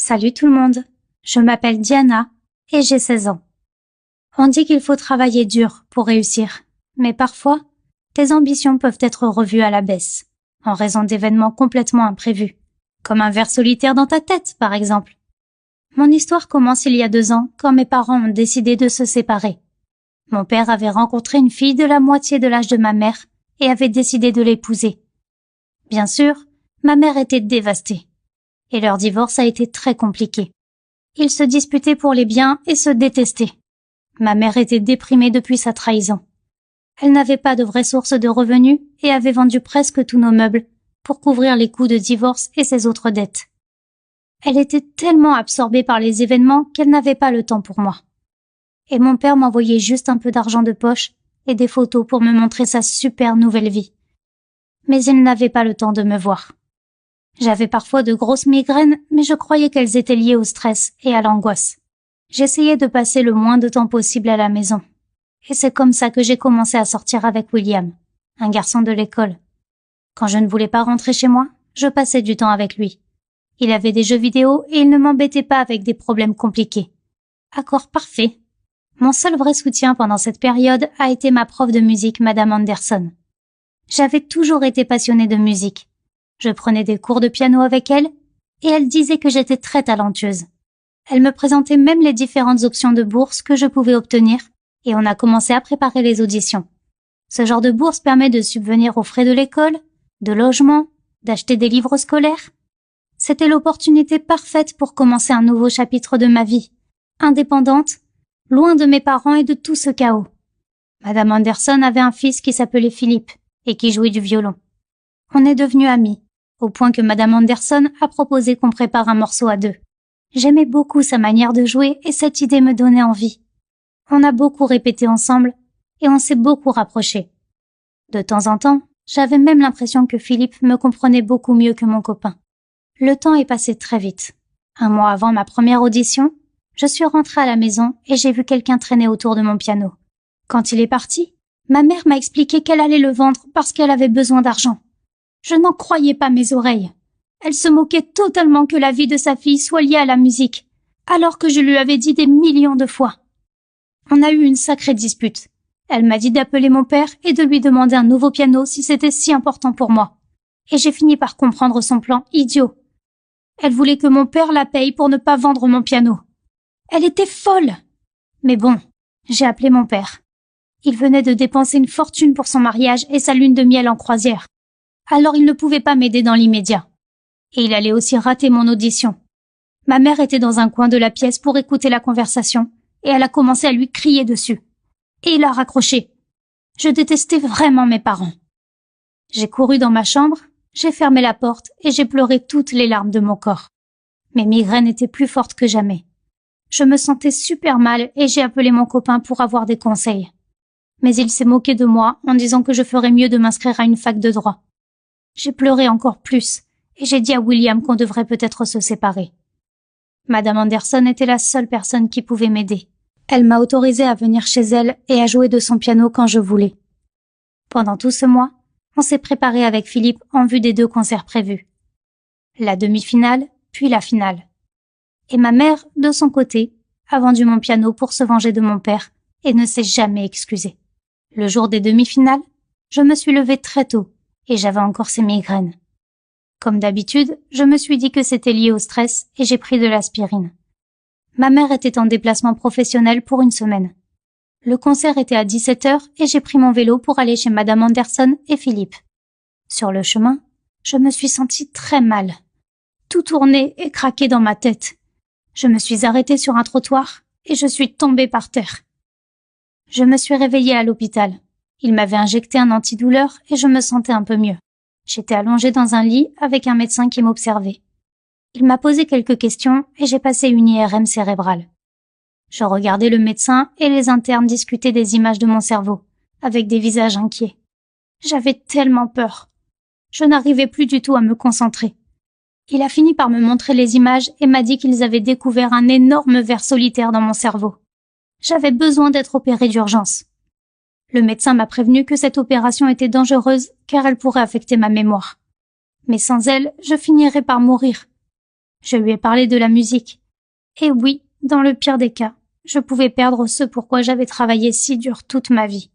Salut tout le monde, je m'appelle Diana et j'ai 16 ans. On dit qu'il faut travailler dur pour réussir, mais parfois, tes ambitions peuvent être revues à la baisse, en raison d'événements complètement imprévus, comme un ver solitaire dans ta tête par exemple. Mon histoire commence il y a 2 ans quand mes parents ont décidé de se séparer. Mon père avait rencontré une fille de la moitié de l'âge de ma mère et avait décidé de l'épouser. Bien sûr, ma mère était dévastée. Et leur divorce a été très compliqué. Ils se disputaient pour les biens et se détestaient. Ma mère était déprimée depuis sa trahison. Elle n'avait pas de vraie source de revenus et avait vendu presque tous nos meubles pour couvrir les coûts de divorce et ses autres dettes. Elle était tellement absorbée par les événements qu'elle n'avait pas le temps pour moi. Et mon père m'envoyait juste un peu d'argent de poche et des photos pour me montrer sa super nouvelle vie. Mais il n'avait pas le temps de me voir. J'avais parfois de grosses migraines, mais je croyais qu'elles étaient liées au stress et à l'angoisse. J'essayais de passer le moins de temps possible à la maison. Et c'est comme ça que j'ai commencé à sortir avec William, un garçon de l'école. Quand je ne voulais pas rentrer chez moi, je passais du temps avec lui. Il avait des jeux vidéo et il ne m'embêtait pas avec des problèmes compliqués. Accord parfait. Mon seul vrai soutien pendant cette période a été ma prof de musique, Madame Anderson. J'avais toujours été passionnée de musique. Je prenais des cours de piano avec elle et elle disait que j'étais très talentueuse. Elle me présentait même les différentes options de bourse que je pouvais obtenir et on a commencé à préparer les auditions. Ce genre de bourse permet de subvenir aux frais de l'école, de logement, d'acheter des livres scolaires. C'était l'opportunité parfaite pour commencer un nouveau chapitre de ma vie, indépendante, loin de mes parents et de tout ce chaos. Madame Anderson avait un fils qui s'appelait Philippe et qui jouait du violon. On est devenus amis, au point que Madame Anderson a proposé qu'on prépare un morceau à 2. J'aimais beaucoup sa manière de jouer et cette idée me donnait envie. On a beaucoup répété ensemble et on s'est beaucoup rapprochés. De temps en temps, j'avais même l'impression que Philippe me comprenait beaucoup mieux que mon copain. Le temps est passé très vite. 1 mois avant ma première audition, je suis rentrée à la maison et j'ai vu quelqu'un traîner autour de mon piano. Quand il est parti, ma mère m'a expliqué qu'elle allait le vendre parce qu'elle avait besoin d'argent. Je n'en croyais pas mes oreilles. Elle se moquait totalement que la vie de sa fille soit liée à la musique, alors que je lui avais dit des millions de fois. On a eu une sacrée dispute. Elle m'a dit d'appeler mon père et de lui demander un nouveau piano si c'était si important pour moi. Et j'ai fini par comprendre son plan idiot. Elle voulait que mon père la paye pour ne pas vendre mon piano. Elle était folle. Mais bon, j'ai appelé mon père. Il venait de dépenser une fortune pour son mariage et sa lune de miel en croisière. Alors il ne pouvait pas m'aider dans l'immédiat. Et il allait aussi rater mon audition. Ma mère était dans un coin de la pièce pour écouter la conversation, et elle a commencé à lui crier dessus. Et il a raccroché. Je détestais vraiment mes parents. J'ai couru dans ma chambre, j'ai fermé la porte et j'ai pleuré toutes les larmes de mon corps. Mes migraines étaient plus fortes que jamais. Je me sentais super mal et j'ai appelé mon copain pour avoir des conseils. Mais il s'est moqué de moi en disant que je ferais mieux de m'inscrire à une fac de droit. J'ai pleuré encore plus et j'ai dit à William qu'on devrait peut-être se séparer. Madame Anderson était la seule personne qui pouvait m'aider. Elle m'a autorisée à venir chez elle et à jouer de son piano quand je voulais. Pendant tout ce mois, on s'est préparé avec Philippe en vue des 2 concerts prévus. La demi-finale, puis la finale. Et ma mère, de son côté, a vendu mon piano pour se venger de mon père et ne s'est jamais excusée. Le jour des demi-finales, je me suis levée très tôt et j'avais encore ces migraines. Comme d'habitude, je me suis dit que c'était lié au stress et j'ai pris de l'aspirine. Ma mère était en déplacement professionnel pour 1 semaine. Le concert était à 17h et j'ai pris mon vélo pour aller chez Madame Anderson et Philippe. Sur le chemin, je me suis sentie très mal. Tout tournait et craquait dans ma tête. Je me suis arrêtée sur un trottoir et je suis tombée par terre. Je me suis réveillée à l'hôpital. Il m'avait injecté un antidouleur et je me sentais un peu mieux. J'étais allongée dans un lit avec un médecin qui m'observait. Il m'a posé quelques questions et j'ai passé une IRM cérébrale. Je regardais le médecin et les internes discuter des images de mon cerveau, avec des visages inquiets. J'avais tellement peur. Je n'arrivais plus du tout à me concentrer. Il a fini par me montrer les images et m'a dit qu'ils avaient découvert un énorme ver solitaire dans mon cerveau. J'avais besoin d'être opérée d'urgence. Le médecin m'a prévenu que cette opération était dangereuse car elle pourrait affecter ma mémoire. Mais sans elle, je finirais par mourir. Je lui ai parlé de la musique. Et oui, dans le pire des cas, je pouvais perdre ce pourquoi j'avais travaillé si dur toute ma vie.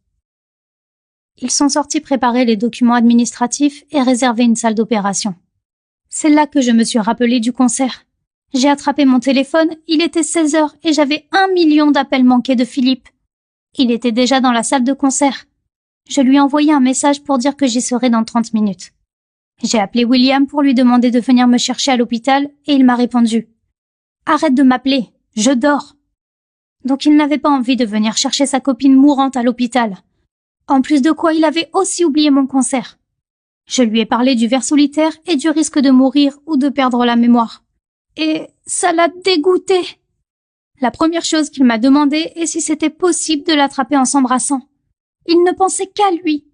Ils sont sortis préparer les documents administratifs et réserver une salle d'opération. C'est là que je me suis rappelé du concert. J'ai attrapé mon téléphone, il était 16 heures et j'avais 1 million d'appels manqués de Philippe. Il était déjà dans la salle de concert. Je lui ai envoyé un message pour dire que j'y serais dans 30 minutes. J'ai appelé William pour lui demander de venir me chercher à l'hôpital et il m'a répondu « Arrête de m'appeler, je dors ». Donc il n'avait pas envie de venir chercher sa copine mourante à l'hôpital. En plus de quoi, il avait aussi oublié mon concert. Je lui ai parlé du ver solitaire et du risque de mourir ou de perdre la mémoire. Et ça l'a dégoûté. La première chose qu'il m'a demandé est si c'était possible de l'attraper en s'embrassant. Il ne pensait qu'à lui.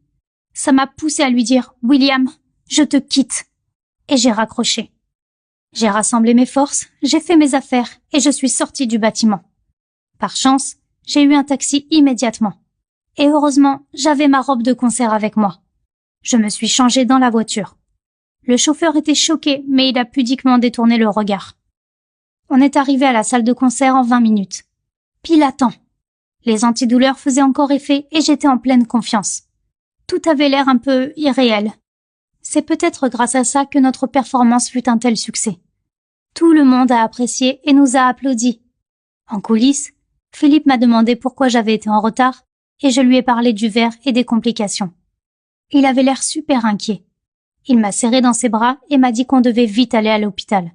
Ça m'a poussé à lui dire « William, je te quitte ». Et j'ai raccroché. J'ai rassemblé mes forces, j'ai fait mes affaires et je suis sortie du bâtiment. Par chance, j'ai eu un taxi immédiatement. Et heureusement, j'avais ma robe de concert avec moi. Je me suis changée dans la voiture. Le chauffeur était choqué, mais il a pudiquement détourné le regard. On est arrivé à la salle de concert en 20 minutes. Pile à temps. Les antidouleurs faisaient encore effet et j'étais en pleine confiance. Tout avait l'air un peu irréel. C'est peut-être grâce à ça que notre performance fut un tel succès. Tout le monde a apprécié et nous a applaudi. En coulisses, Philippe m'a demandé pourquoi j'avais été en retard et je lui ai parlé du verre et des complications. Il avait l'air super inquiet. Il m'a serré dans ses bras et m'a dit qu'on devait vite aller à l'hôpital.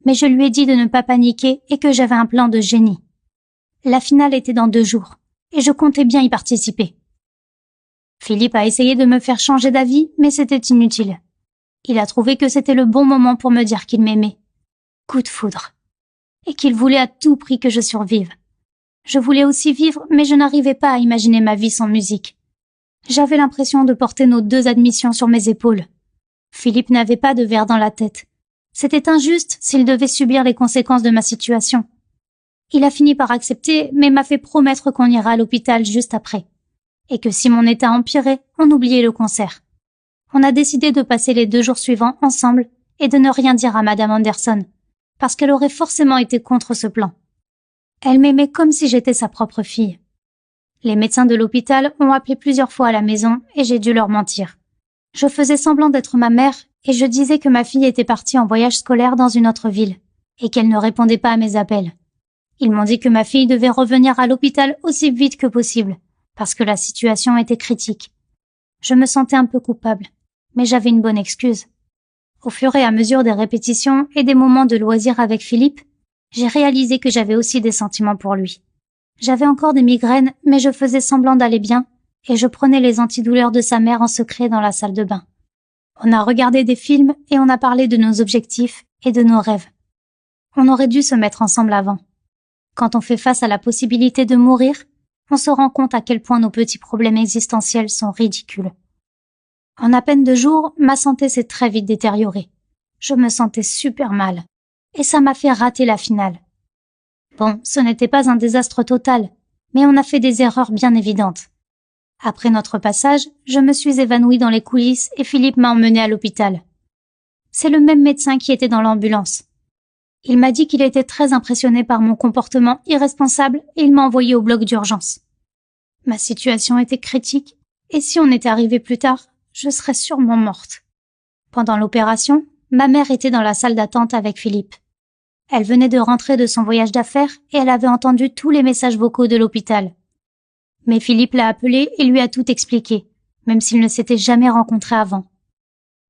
Mais je lui ai dit de ne pas paniquer et que j'avais un plan de génie. La finale était dans 2 jours et je comptais bien y participer. Philippe a essayé de me faire changer d'avis, mais c'était inutile. Il a trouvé que c'était le bon moment pour me dire qu'il m'aimait. Coup de foudre. Et qu'il voulait à tout prix que je survive. Je voulais aussi vivre, mais je n'arrivais pas à imaginer ma vie sans musique. J'avais l'impression de porter nos 2 admissions sur mes épaules. Philippe n'avait pas de verre dans la tête. C'était injuste s'il devait subir les conséquences de ma situation. Il a fini par accepter, mais m'a fait promettre qu'on ira à l'hôpital juste après. Et que si mon état empirait, on oubliait le concert. On a décidé de passer les 2 jours suivants ensemble et de ne rien dire à Madame Anderson, parce qu'elle aurait forcément été contre ce plan. Elle m'aimait comme si j'étais sa propre fille. Les médecins de l'hôpital ont appelé plusieurs fois à la maison et j'ai dû leur mentir. Je faisais semblant d'être ma mère et je disais que ma fille était partie en voyage scolaire dans une autre ville et qu'elle ne répondait pas à mes appels. Ils m'ont dit que ma fille devait revenir à l'hôpital aussi vite que possible parce que la situation était critique. Je me sentais un peu coupable, mais j'avais une bonne excuse. Au fur et à mesure des répétitions et des moments de loisirs avec Philippe, j'ai réalisé que j'avais aussi des sentiments pour lui. J'avais encore des migraines, mais je faisais semblant d'aller bien et je prenais les antidouleurs de sa mère en secret dans la salle de bain. On a regardé des films et on a parlé de nos objectifs et de nos rêves. On aurait dû se mettre ensemble avant. Quand on fait face à la possibilité de mourir, on se rend compte à quel point nos petits problèmes existentiels sont ridicules. En à peine 2 jours, ma santé s'est très vite détériorée. Je me sentais super mal. Et ça m'a fait rater la finale. Bon, ce n'était pas un désastre total, mais on a fait des erreurs bien évidentes. Après notre passage, je me suis évanouie dans les coulisses et Philippe m'a emmenée à l'hôpital. C'est le même médecin qui était dans l'ambulance. Il m'a dit qu'il était très impressionné par mon comportement irresponsable et il m'a envoyé au bloc d'urgence. Ma situation était critique et si on était arrivé plus tard, je serais sûrement morte. Pendant l'opération, ma mère était dans la salle d'attente avec Philippe. Elle venait de rentrer de son voyage d'affaires et elle avait entendu tous les messages vocaux de l'hôpital. Mais Philippe l'a appelée et lui a tout expliqué, même s'ils ne s'étaient jamais rencontrés avant.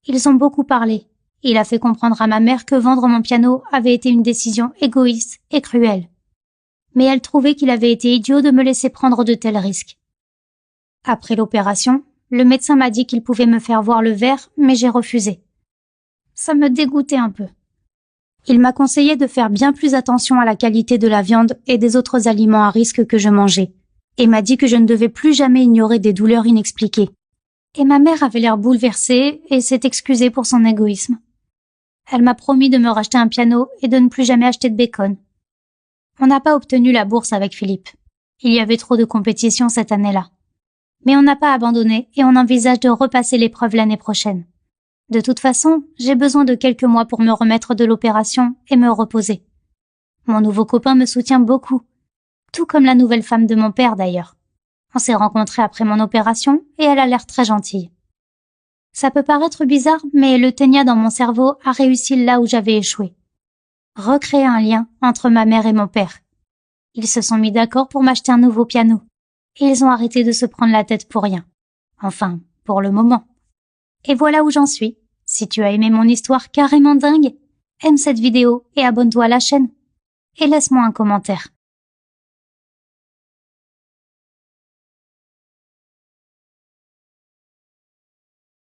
Ils ont beaucoup parlé. Il a fait comprendre à ma mère que vendre mon piano avait été une décision égoïste et cruelle. Mais elle trouvait qu'il avait été idiot de me laisser prendre de tels risques. Après l'opération, le médecin m'a dit qu'il pouvait me faire voir le verre, mais j'ai refusé. Ça me dégoûtait un peu. Il m'a conseillé de faire bien plus attention à la qualité de la viande et des autres aliments à risque que je mangeais, et m'a dit que je ne devais plus jamais ignorer des douleurs inexpliquées. Et ma mère avait l'air bouleversée et s'est excusée pour son égoïsme. Elle m'a promis de me racheter un piano et de ne plus jamais acheter de bacon. On n'a pas obtenu la bourse avec Philippe. Il y avait trop de compétition cette année-là. Mais on n'a pas abandonné et on envisage de repasser l'épreuve l'année prochaine. De toute façon, j'ai besoin de quelques mois pour me remettre de l'opération et me reposer. Mon nouveau copain me soutient beaucoup, tout comme la nouvelle femme de mon père d'ailleurs. On s'est rencontrés après mon opération et elle a l'air très gentille. Ça peut paraître bizarre, mais le ténia dans mon cerveau a réussi là où j'avais échoué. Recréer un lien entre ma mère et mon père. Ils se sont mis d'accord pour m'acheter un nouveau piano. Et ils ont arrêté de se prendre la tête pour rien. Enfin, pour le moment. Et voilà où j'en suis. Si tu as aimé mon histoire carrément dingue, aime cette vidéo et abonne-toi à la chaîne. Et laisse-moi un commentaire.